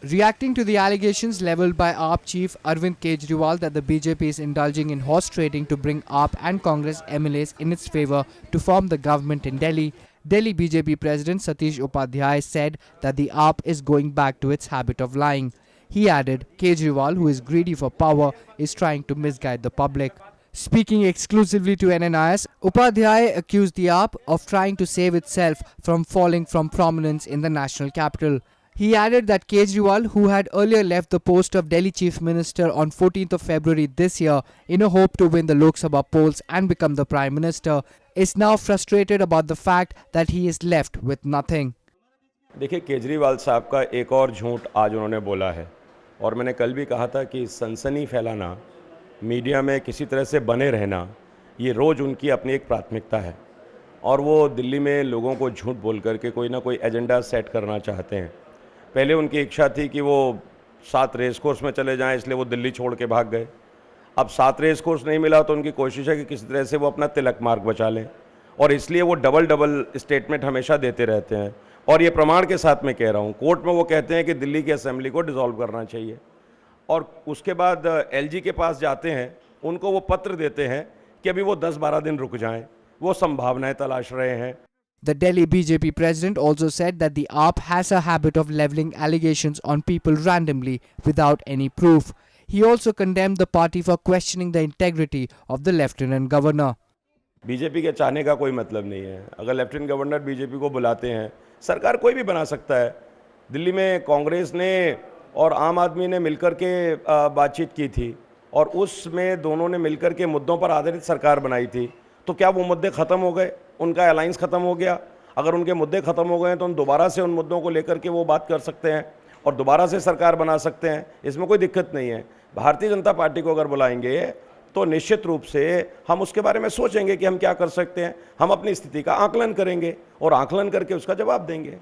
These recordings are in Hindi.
Reacting to the allegations leveled by AAP chief Arvind Kejriwal that the BJP is indulging in horse trading to bring AAP and Congress MLAs in its favour to form the government in Delhi, Delhi BJP President Satish Upadhyay said that the AAP is going back to its habit of lying. He added, Kejriwal, who is greedy for power, is trying to misguide the public. Speaking exclusively to NNIS, Upadhyay accused the AAP of trying to save itself from falling from prominence in the national capital. He added that Kejriwal, who had earlier left the post of Delhi Chief Minister on 14th of February this year in a hope to win the Lok Sabha polls and become the Prime Minister, is now frustrated about the fact that he is left with nothing. देखिए, केजरीवाल साहब का एक और झूठ आज उन्होंने बोला है और मैंने कल भी कहा था कि सनसनी फैलाना, मीडिया में किसी तरह से बने रहना, ये रोज़ उनकी अपनी एक प्राथमिकता है और वो दिल्ली में लोगों को झूठ बोल करके कोई ना कोई एजेंडा सेट करना चाहते हैं। पहले उनकी इच्छा थी कि वो 7 रेस कोर्स में चले जाएं, इसलिए वो दिल्ली छोड़ के भाग गए। अब 7 रेस कोर्स नहीं मिला तो उनकी कोशिश है कि किसी तरह से वो अपना तिलक मार्ग बचा लें और इसलिए वो डबल स्टेटमेंट हमेशा देते रहते हैं। और ये प्रमाण के साथ मैं कह रहा हूँ, कोर्ट में वो कहते हैं कि दिल्ली की असेंबली को डिसॉल्व करना चाहिए और उसके बाद एलजी के पास जाते हैं, उनको वो पत्र देते हैं कि अभी वो 10-12 दिन रुक जाएं, वो संभावनाएं तलाश रहे हैं। The Delhi BJP president also said that the AAP has a habit of levelling allegations on people randomly without any proof. He also condemned the party for questioning the integrity of the Lieutenant Governor. BJP के चाहने का कोई मतलब नहीं है। अगर लेफ्टिनेंट गवर्नर बीजेपी को बुलाते हैं, सरकार कोई भी बना सकता है। दिल्ली में कांग्रेस ने और आम आदमी ने मिलकर के बातचीत की थी और उसमें दोनों ने मिलकर के मुद्दों पर आधारित सरकार बनाई थी। तो क्या वो मुद्दे ख़त्म हो गए? उनका अलायंस ख़त्म हो गया? अगर उनके मुद्दे ख़त्म हो गए तो हम दोबारा से उन मुद्दों को लेकर के वो बात कर सकते हैं और दोबारा से सरकार बना सकते हैं। इसमें कोई दिक्कत नहीं है। भारतीय जनता पार्टी को अगर बुलाएंगे तो निश्चित रूप से हम उसके बारे में सोचेंगे कि हम क्या कर सकते हैं। हम अपनी स्थिति का आकलन करेंगे और आकलन करके उसका जवाब देंगे।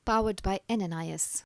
Powered by NNIS.